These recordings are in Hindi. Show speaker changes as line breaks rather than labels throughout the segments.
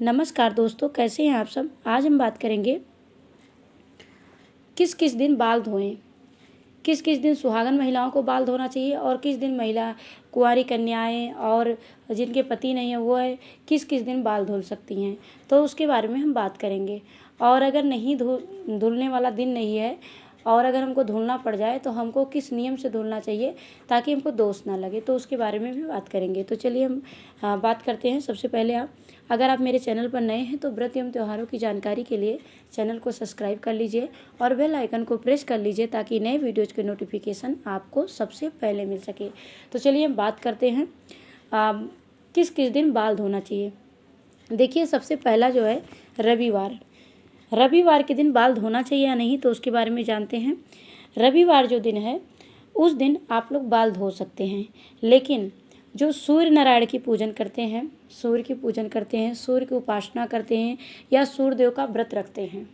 नमस्कार दोस्तों, कैसे हैं आप सब। आज हम बात करेंगे किस किस दिन बाल धोएं। किस किस दिन सुहागन महिलाओं को बाल धोना चाहिए और किस दिन महिला कुंवारी कन्याएं और जिनके पति नहीं है वो है किस किस दिन बाल धुल सकती हैं, तो उसके बारे में हम बात करेंगे। और अगर नहीं धुलने वाला दिन नहीं है और अगर हमको धुलना पड़ जाए तो हमको किस नियम से धुलना चाहिए ताकि हमको दोष ना लगे, तो उसके बारे में भी बात करेंगे। तो चलिए हम बात करते हैं। सबसे पहले अगर आप मेरे चैनल पर नए हैं तो व्रत एवं त्योहारों की जानकारी के लिए चैनल को सब्सक्राइब कर लीजिए और बेल आइकन को प्रेस कर लीजिए ताकि नए वीडियोज़ के नोटिफिकेशन आपको सबसे पहले मिल सके। तो चलिए हम बात करते हैं किस किस दिन बाल धोना चाहिए। देखिए, सबसे पहला जो है रविवार के दिन बाल धोना चाहिए या नहीं, तो उसके बारे में जानते हैं। रविवार जो दिन है उस दिन आप लोग बाल धो सकते हैं, लेकिन जो सूर्य नारायण की पूजन करते हैं, सूर्य की पूजन करते हैं, सूर्य की उपासना करते हैं या सूर्य देव का व्रत रखते हैं,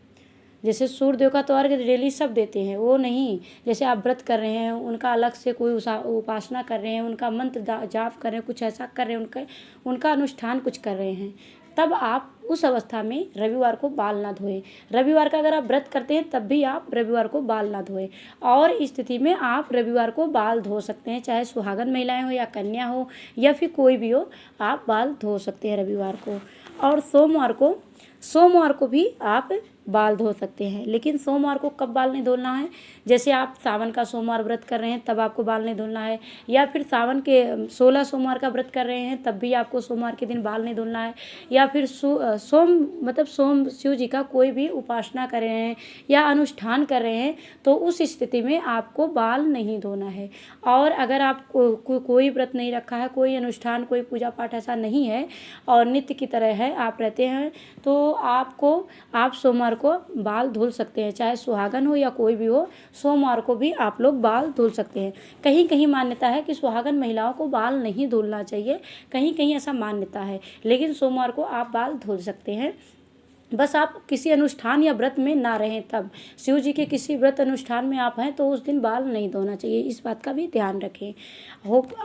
जैसे सूर्य देव का तो अर्घ डेली सब देते हैं, वो नहीं जैसे आप व्रत कर रहे हैं उनका अलग से कोई उपासना कर रहे हैं, उनका मंत्र जाप कर रहे हैं, कुछ ऐसा कर रहे हैं, उनका अनुष्ठान कुछ कर रहे हैं, तब आप उस अवस्था में रविवार को बाल ना धोएं। रविवार का अगर आप व्रत करते हैं तब भी आप रविवार को बाल ना धोएं, और इस स्थिति में आप रविवार को बाल धो सकते हैं, चाहे सुहागन महिलाएं हो या कन्या हो या फिर कोई भी हो, आप बाल धो सकते हैं रविवार को। और सोमवार को भी आप बाल धो सकते हैं, लेकिन सोमवार को कब बाल नहीं धोना है, जैसे आप सावन का सोमवार व्रत कर रहे हैं तब आपको बाल नहीं धोना है, या फिर सावन के 16 सोमवार का व्रत कर रहे हैं तब भी आपको सोमवार के दिन बाल नहीं धोना है, या फिर सोम शिव जी का कोई भी उपासना कर रहे हैं या अनुष्ठान कर रहे हैं तो उस स्थिति में आपको बाल नहीं धोना है। और अगर आप कोई व्रत नहीं रखा है, कोई अनुष्ठान कोई पूजा पाठ ऐसा नहीं है और नित्य की तरह है आप रहते हैं, तो आप सोमवार को बाल धुल सकते हैं, चाहे सुहागन हो या कोई भी हो, सोमवार को भी आप लोग बाल धुल सकते हैं। कहीं कहीं मान्यता है कि सुहागन महिलाओं को बाल नहीं धुलना चाहिए, कहीं कहीं ऐसा मान्यता है, लेकिन सोमवार को आप बाल धुल सकते हैं। बस आप किसी अनुष्ठान या व्रत में ना रहें, तब शिव जी के किसी व्रत अनुष्ठान में आप हैं तो उस दिन बाल नहीं धोना चाहिए, इस बात का भी ध्यान रखें।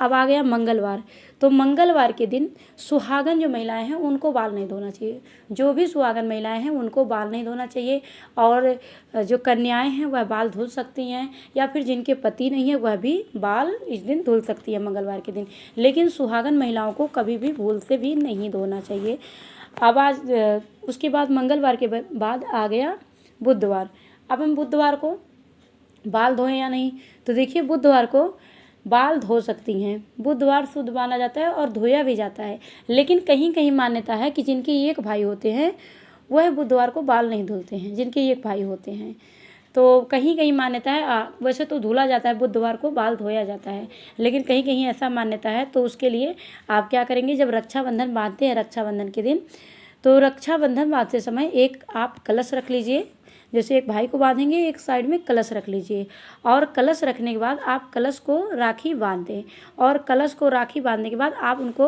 अब आ गया मंगलवार, तो मंगलवार के दिन सुहागन जो महिलाएं हैं उनको बाल नहीं धोना चाहिए। जो भी सुहागन महिलाएं हैं उनको बाल नहीं धोना चाहिए, और जो कन्याएं हैं वह बाल धुल सकती हैं, या फिर जिनके पति नहीं है वह भी बाल इस दिन धुल सकती है मंगलवार के दिन, लेकिन सुहागन महिलाओं को कभी भी भूल से भी नहीं धोना चाहिए। अब आज उसके बाद मंगलवार के बाद आ गया बुधवार। अब हम बुधवार को बाल धोएं या नहीं, तो देखिए बुधवार को बाल धो सकती हैं। बुधवार शुद्ध माना जाता है और धोया भी जाता है, लेकिन कहीं कहीं मान्यता है कि जिनके एक भाई होते हैं वह बुधवार को बाल नहीं धुलते हैं, जिनके एक भाई होते हैं, तो कहीं कहीं मान्यता है। वैसे तो धुला जाता है, बुधवार को बाल धोया जाता है, लेकिन कहीं कहीं ऐसा मान्यता है। तो उसके लिए आप क्या करेंगे, जब रक्षाबंधन बांधते हैं रक्षाबंधन के दिन, तो रक्षाबंधन बांधते समय एक आप कलश रख लीजिए, जैसे एक भाई को बांधेंगे एक साइड में कलश रख लीजिए, और कलश रखने के बाद आप कलश को राखी बांध दें, और कलश को राखी बांधने के बाद आप उनको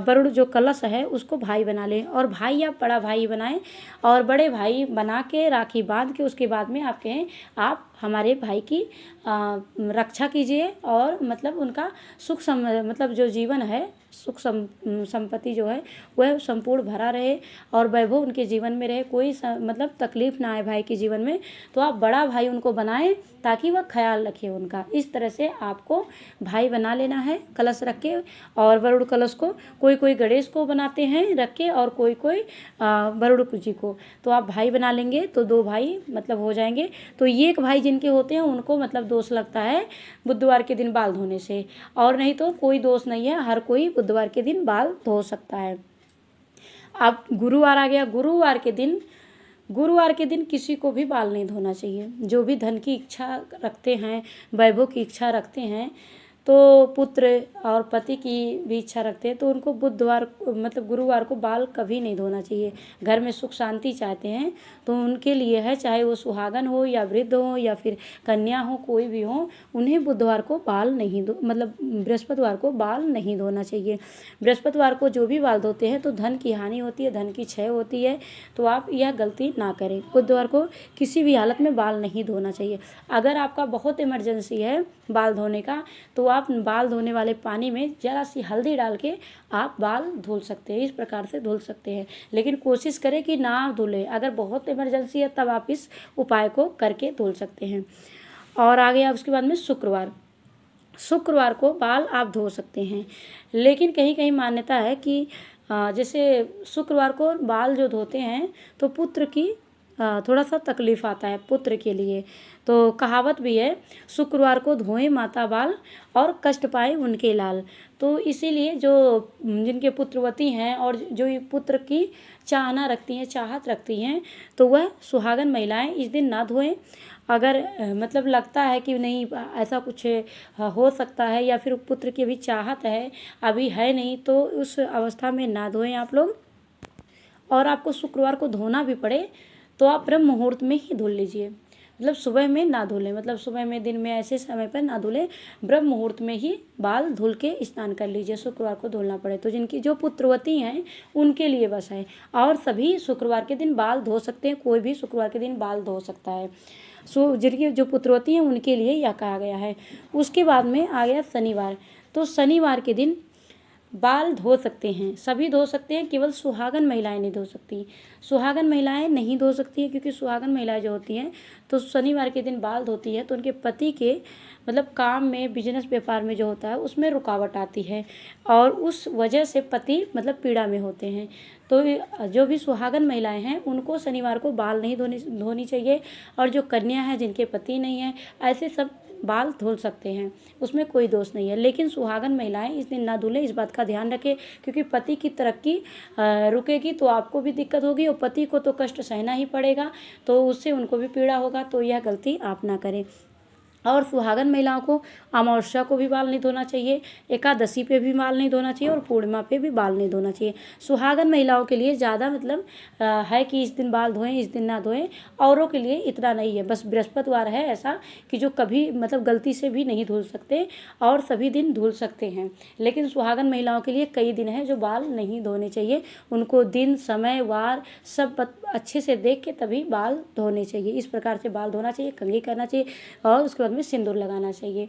वरुण जो कलश है उसको भाई बना लें, और भाई या बड़ा भाई बनाएं, और बड़े भाई बना के राखी बांध के उसके बाद में आप कहें आप हमारे भाई की रक्षा कीजिए, और मतलब उनका मतलब जो जीवन है सुख संपत्ति जो है वह संपूर्ण भरा रहे और वैभव उनके जीवन में रहे, कोई मतलब तकलीफ ना आए भाई के जीवन में। तो आप बड़ा भाई उनको बनाएं ताकि वह ख्याल रखे उनका। इस तरह से आपको भाई बना लेना है कलश रख के, और वरुण कलश को कोई गणेश को बनाते हैं रख के, और कोई वरुण जी को, तो आप भाई बना लेंगे तो 2 भाई मतलब हो जाएंगे। तो ये एक भाई जिनके होते हैं उनको मतलब दोष लगता है बुधवार के दिन बाल धोने से, और नहीं तो कोई दोष नहीं है, हर कोई बुधवार के दिन बाल धो सकता है। अब गुरुवार आ गया। गुरुवार के दिन किसी को भी बाल नहीं धोना चाहिए। जो भी धन की इच्छा रखते हैं, वैभव की इच्छा रखते हैं, तो पुत्र और पति की भी इच्छा रखते हैं, तो उनको गुरुवार को बाल कभी नहीं धोना चाहिए। घर में सुख शांति चाहते हैं तो उनके लिए है, चाहे वो सुहागन हो या वृद्ध हो या फिर कन्या हो, कोई भी हो, उन्हें बुधवार को बाल नहीं बृहस्पतिवार को बाल नहीं धोना चाहिए। बृहस्पतिवार को जो भी बाल धोते हैं तो धन की हानि होती है, धन की क्षय होती है, तो आप यह गलती ना करें। बुधवार को किसी भी हालत में बाल नहीं धोना चाहिए। अगर आपका बहुत इमरजेंसी है बाल धोने का तो आप बाल धोने वाले पानी में ज़रा सी हल्दी डाल के आप बाल धुल सकते हैं, इस प्रकार से धुल सकते हैं। लेकिन कोशिश करें कि ना धुलें, अगर बहुत इमरजेंसी है तब आप इस उपाय को करके धुल सकते हैं। और आ गया उसके बाद में शुक्रवार को बाल आप धो सकते हैं। लेकिन कहीं कहीं मान्यता है कि जैसे शुक्रवार को बाल जो धोते हैं तो पुत्र की थोड़ा सा तकलीफ़ आता है पुत्र के लिए, तो कहावत भी है, शुक्रवार को धोएं माता बाल और कष्ट पाए उनके लाल। तो इसीलिए जो जिनके पुत्रवती हैं और जो ये पुत्र की चाहना रखती हैं, चाहत रखती हैं, तो वह सुहागन महिलाएं इस दिन ना धोएं। अगर मतलब लगता है कि नहीं ऐसा कुछ हो सकता है या फिर पुत्र की भी चाहत है, अभी है नहीं, तो उस अवस्था में ना धोएं आप लोग। और आपको शुक्रवार को धोना भी पड़े तो आप ब्रह्म मुहूर्त में ही धुल लीजिए, मतलब सुबह में ना धुलें, मतलब सुबह में दिन में ऐसे समय पर ना धुलें, ब्रह्म मुहूर्त में ही बाल धुल के स्नान कर लीजिए। शुक्रवार को धुलना पड़े तो जिनकी जो पुत्रवती हैं उनके लिए बस है, और सभी शुक्रवार के दिन बाल धो सकते हैं, कोई भी शुक्रवार के दिन बाल धो सकता है। जिनकी जो पुत्रवती हैं उनके लिए यह कहा गया है। उसके बाद में आ गया शनिवार, तो शनिवार के दिन बाल धो सकते हैं, सभी धो सकते हैं, केवल सुहागन महिलाएं नहीं धो सकती। सुहागन महिलाएं नहीं धो सकती हैं क्योंकि सुहागन महिलाएं जो होती हैं तो शनिवार के दिन बाल धोती है तो उनके पति के मतलब काम में, बिजनेस व्यापार में जो होता है उसमें रुकावट आती है और उस वजह से पति मतलब पीड़ा में होते हैं। तो जो भी सुहागन महिलाएं हैं उनको शनिवार को बाल नहीं धोनी चाहिए, और जो कन्या है जिनके पति नहीं है ऐसे सब बाल धुल सकते हैं, उसमें कोई दोष नहीं है। लेकिन सुहागन महिलाएं इस दिन ना धुलें, इस बात का ध्यान रखें, क्योंकि पति की तरक्की रुकेगी तो आपको भी दिक्कत होगी और पति को तो कष्ट सहना ही पड़ेगा, तो उससे उनको भी पीड़ा होगा, तो यह गलती आप ना करें। और सुहागन महिलाओं को अमावस्या को भी बाल नहीं धोना चाहिए, एकादशी पे भी बाल नहीं धोना चाहिए और पूर्णिमा पे भी बाल नहीं धोना चाहिए। सुहागन महिलाओं के लिए ज़्यादा मतलब है कि इस दिन बाल धोएं, इस दिन ना धोएं, औरों के लिए इतना नहीं है। बस बृहस्पतिवार है ऐसा कि जो कभी मतलब गलती से भी नहीं धुल सकते और सभी दिन धुल सकते हैं। लेकिन सुहागन महिलाओं के लिए कई दिन है जो बाल नहीं धोने चाहिए, उनको दिन, समय, वार सब अच्छे से देख के तभी बाल धोने चाहिए। इस प्रकार से बाल धोना चाहिए, कंघी करना चाहिए और उसके बाद में सिंदूर लगाना चाहिए।